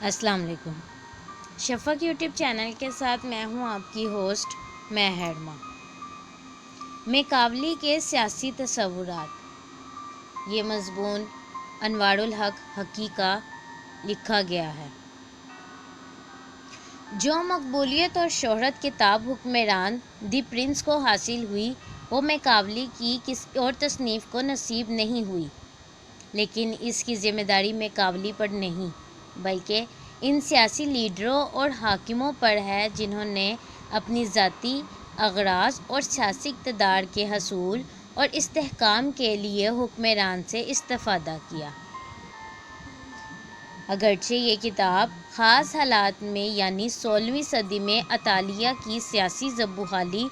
السلام علیکم۔ شفق YouTube channel کے ساتھ میں ہوں آپ کی ہوسٹ ہیڈما۔ میکاولی کے سیاسی تصورات، یہ مضمون انوار الحق حقی کا لکھا گیا ہے۔ جو مقبولیت اور شہرت کتاب حکمران دی پرنس کو حاصل ہوئی وہ میکاولی کی کسی اور تصنیف کو نصیب نہیں ہوئی، لیکن اس کی ذمہ داری میکاولی پر نہیں بلکہ ان سیاسی لیڈروں اور حاکموں پر ہے جنہوں نے اپنی ذاتی اغراض اور سیاسی اقتدار کے حصول اور استحکام کے لیے حکمران سے استفادہ کیا۔ اگرچہ یہ کتاب خاص حالات میں یعنی 16ویں صدی میں اطالیہ کی سیاسی زبوحالی،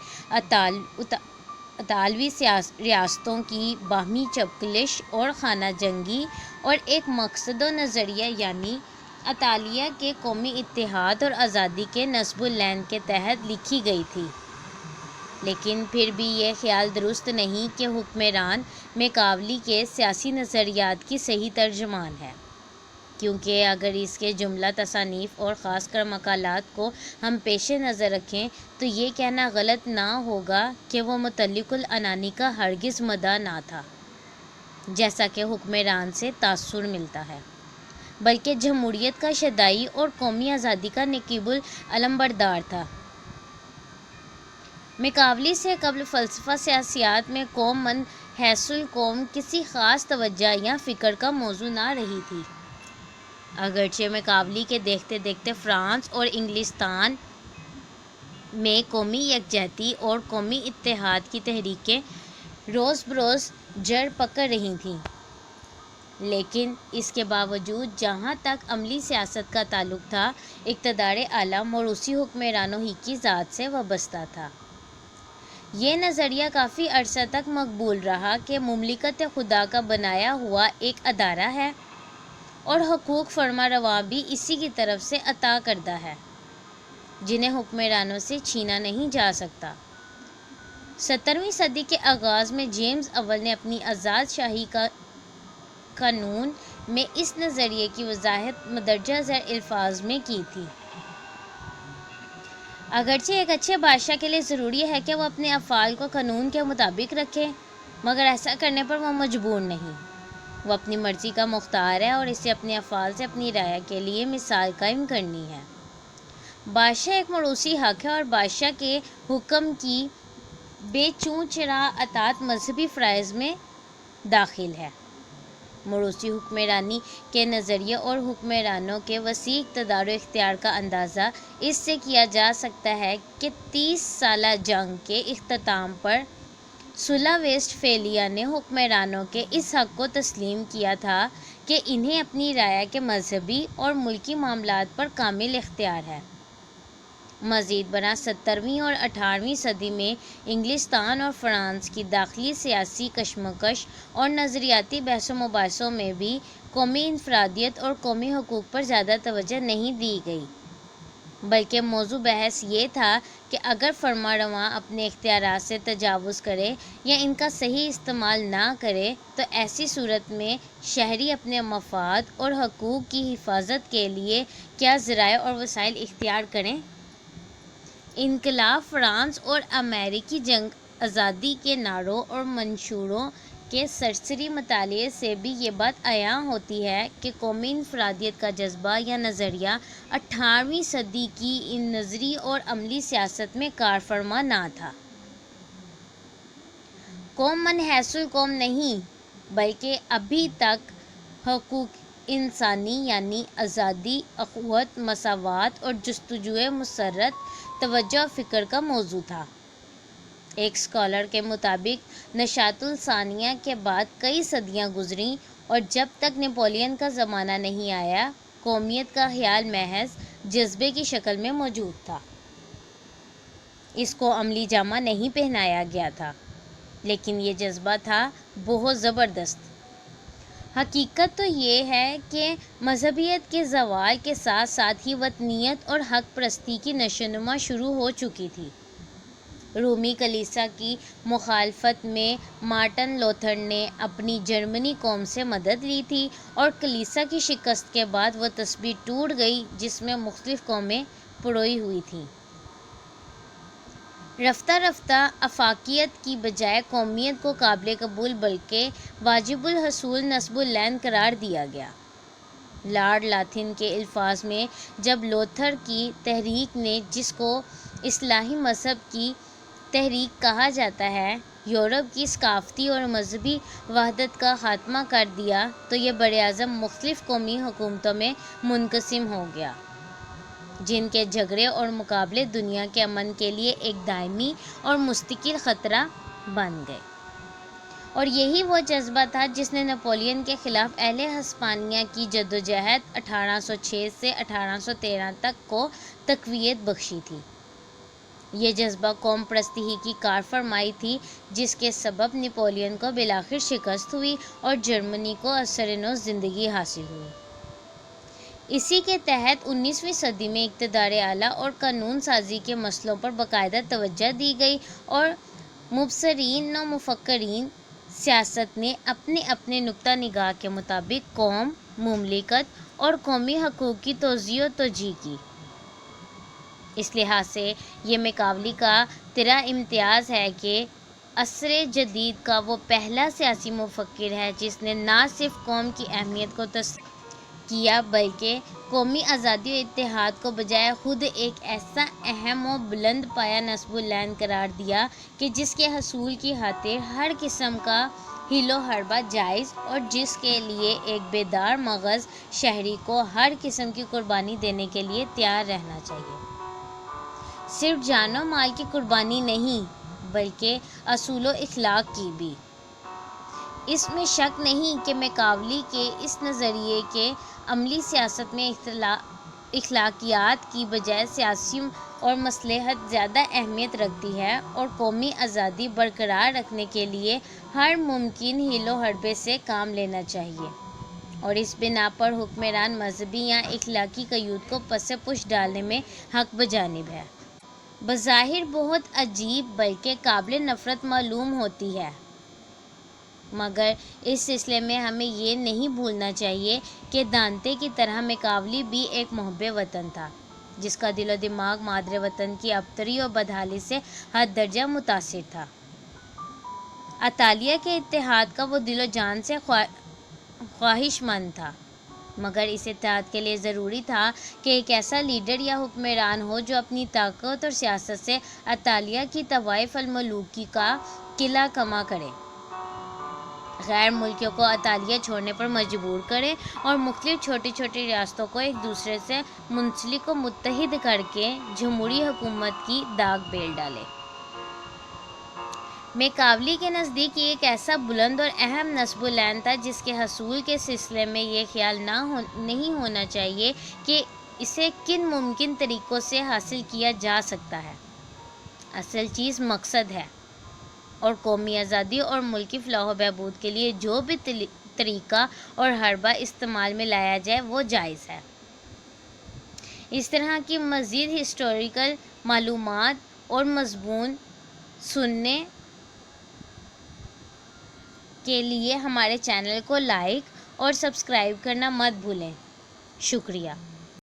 اطالوی ریاستوں کی باہمی چپقلش اور خانہ جنگی اور ایک مقصد و نظریہ یعنی اطالیہ کے قومی اتحاد اور آزادی کے نصب العین کے تحت لکھی گئی تھی، لیکن پھر بھی یہ خیال درست نہیں کہ حکمران میکاولی کے سیاسی نظریات کی صحیح ترجمان ہے، کیونکہ اگر اس کے جملہ تصانیف اور خاص کر مقالات کو ہم پیش نظر رکھیں تو یہ کہنا غلط نہ ہوگا کہ وہ مطلق العنانی کا ہرگز مداح نہ تھا، جیسا کہ حکمران سے تاثر ملتا ہے، بلکہ جمہوریت کا شیدائی اور قومی آزادی کا نقیب العلمبردار تھا۔ میکاولی سے قبل فلسفہ سیاسیات میں قوم من حیث القوم کسی خاص توجہ یا فکر کا موضوع نہ رہی تھی۔ اگرچہ میکاولی کے دیکھتے دیکھتے فرانس اور انگلستان میں قومی یکجہتی اور قومی اتحاد کی تحریکیں روز بروز جڑ پکڑ رہی تھیں، لیکن اس کے باوجود جہاں تک عملی سیاست کا تعلق تھا، اقتدار اعلیٰ موروثی حکمرانوں ہی کی ذات سے وابستہ تھا۔ یہ نظریہ کافی عرصہ تک مقبول رہا کہ مملکت خدا کا بنایا ہوا ایک ادارہ ہے اور حقوق فرما رواں بھی اسی کی طرف سے عطا کردہ ہے، جنہیں حکمرانوں سے چھینا نہیں جا سکتا۔ 17ویں صدی کے آغاز میں جیمز اول نے اپنی آزاد شاہی کا قانون میں اس نظریے کی وضاحت مندرجہ ذیل الفاظ میں کی تھی۔ اگرچہ ایک اچھے بادشاہ کے لیے ضروری ہے کہ وہ اپنے افعال کو قانون کے مطابق رکھے، مگر ایسا کرنے پر وہ مجبور نہیں۔ وہ اپنی مرضی کا مختار ہے اور اسے اپنے افعال سے اپنی رعایا کے لیے مثال قائم کرنی ہے۔ بادشاہ ایک موروثی حق ہے اور بادشاہ کے حکم کی بے چوں چرا اطاعت مذہبی فرائض میں داخل ہے۔ موروثی حکمرانی کے نظریے اور حکمرانوں کے وسیع اقتدار و اختیار کا اندازہ اس سے کیا جا سکتا ہے کہ 30 سالہ جنگ کے اختتام پر صلح ویسٹ فیلیا نے حکمرانوں کے اس حق کو تسلیم کیا تھا کہ انہیں اپنی رعایا کے مذہبی اور ملکی معاملات پر کامل اختیار ہے۔ مزید برآں 17ویں اور 18ویں صدی میں انگلستان اور فرانس کی داخلی سیاسی کشمکش اور نظریاتی بحث و مباحثوں میں بھی قومی انفرادیت اور قومی حقوق پر زیادہ توجہ نہیں دی گئی، بلکہ موضوع بحث یہ تھا کہ اگر فرمانرواں اپنے اختیارات سے تجاوز کرے یا ان کا صحیح استعمال نہ کرے تو ایسی صورت میں شہری اپنے مفاد اور حقوق کی حفاظت کے لیے کیا ذرائع اور وسائل اختیار کریں۔ انقلاب فرانس اور امریکی جنگ آزادی کے نعروں اور منشوروں کے سرسری مطالعے سے بھی یہ بات عیاں ہوتی ہے کہ قومی انفرادیت کا جذبہ یا نظریہ 18ویں صدی کی ان نظری اور عملی سیاست میں کار فرما نہ تھا۔ قوم من حیث القوم نہیں بلکہ ابھی تک حقوق انسانی یعنی آزادی، اخوت، مساوات اور جستجوئے مسرت توجہ فکر کا موضوع تھا۔ ایک اسکالر کے مطابق نشاط الثانیہ کے بعد کئی صدیاں گزریں اور جب تک نپولین کا زمانہ نہیں آیا قومیت کا خیال محض جذبے کی شکل میں موجود تھا۔ اس کو عملی جامہ نہیں پہنایا گیا تھا، لیکن یہ جذبہ تھا بہت زبردست۔ حقیقت تو یہ ہے کہ مذہبیت کے زوال کے ساتھ ساتھ ہی وطنیت اور حق پرستی کی نشوونما شروع ہو چکی تھی۔ رومی کلیسا کی مخالفت میں مارٹن لوتھر نے اپنی جرمنی قوم سے مدد لی تھی اور کلیسا کی شکست کے بعد وہ تسبیح ٹوٹ گئی جس میں مختلف قومیں پروئی ہوئی تھیں۔ رفتہ رفتہ آفاقیت کی بجائے قومیت کو قابل قبول بلکہ واجب الحصول نصب العین قرار دیا گیا۔ لارڈ لاتھن کے الفاظ میں، جب لوتھر کی تحریک نے، جس کو اصلاحی مذہب کی تحریک کہا جاتا ہے، یورپ کی ثقافتی اور مذہبی وحدت کا خاتمہ کر دیا تو یہ براعظم مختلف قومی حکومتوں میں منقسم ہو گیا، جن کے جھگڑے اور مقابلے دنیا کے امن کے لیے ایک دائمی اور مستقل خطرہ بن گئے۔ اور یہی وہ جذبہ تھا جس نے نپولین کے خلاف اہل ہسپانیہ کی جدوجہد 1806 سے 1813 تک کو تقویت بخشی تھی۔ یہ جذبہ قوم پرستی ہی کی کار فرمائی تھی جس کے سبب نپولین کو بالآخر شکست ہوئی اور جرمنی کو اثر نو زندگی حاصل ہوئی۔ اسی کے تحت 19ویں صدی میں اقتدار اعلیٰ اور قانون سازی کے مسئلوں پر باقاعدہ توجہ دی گئی اور مبصرین و مفکرین سیاست نے اپنے اپنے نقطہ نگاہ کے مطابق قوم، مملکت اور قومی حقوق کی توزیع و توجیہ کی۔ اس لحاظ سے یہ میکاولی کا طرح امتیاز ہے کہ عصر جدید کا وہ پہلا سیاسی مفکر ہے جس نے نہ صرف قوم کی اہمیت کو تسلیم کیا بلکہ قومی آزادی و اتحاد کو بجائے خود ایک ایسا اہم و بلند پایہ نصب العین قرار دیا کہ جس کے حصول کی خاطر ہر قسم کا حیل و حربہ جائز اور جس کے لیے ایک بیدار مغز شہری کو ہر قسم کی قربانی دینے کے لیے تیار رہنا چاہیے۔ صرف جان و مال کی قربانی نہیں بلکہ اصول و اخلاق کی بھی۔ اس میں شک نہیں کہ میکاولی کے اس نظریے کے عملی سیاست میں اخلاقیات کی بجائے سیاسی اور مصلحت زیادہ اہمیت رکھتی ہے اور قومی آزادی برقرار رکھنے کے لیے ہر ممکن حیل و حربے سے کام لینا چاہیے، اور اس بنا پر حکمران مذہبی یا اخلاقی قیود کو پس پش ڈالنے میں حق بجانب ہے۔ بظاہر بہت عجیب بلکہ قابل نفرت معلوم ہوتی ہے، مگر اس سلسلے میں ہمیں یہ نہیں بھولنا چاہیے کہ دانتے کی طرح میکاولی بھی ایک محب وطن تھا جس کا دل و دماغ مادر وطن کی ابتری و بدحالی سے حد درجہ متاثر تھا۔ اطالیہ کے اتحاد کا وہ دل و جان سے خواہش مند تھا، مگر اس اتحاد کے لیے ضروری تھا کہ ایک ایسا لیڈر یا حکمران ہو جو اپنی طاقت اور سیاست سے اطالیہ کی طوائف الملوکی کا قلع کما کرے، غیر ملکیوں کو اطالیہ چھوڑنے پر مجبور کرے اور مختلف چھوٹی چھوٹی ریاستوں کو ایک دوسرے سے منسلک و متحد کر کے جمہوری حکومت کی داغ بیل ڈالے۔ میکاولی کے نزدیک یہ ایک ایسا بلند اور اہم نصب العین تھا جس کے حصول کے سلسلے میں یہ خیال نہیں ہونا چاہیے کہ اسے کن ممکن طریقوں سے حاصل کیا جا سکتا ہے۔ اصل چیز مقصد ہے، اور قومی آزادی اور ملکی فلاح و بہبود کے لیے جو بھی طریقہ اور حربہ استعمال میں لایا جائے وہ جائز ہے۔ اس طرح کی مزید ہسٹوریکل معلومات اور مضمون سننے کے لیے ہمارے چینل کو لائک اور سبسکرائب کرنا مت بھولیں۔ شکریہ۔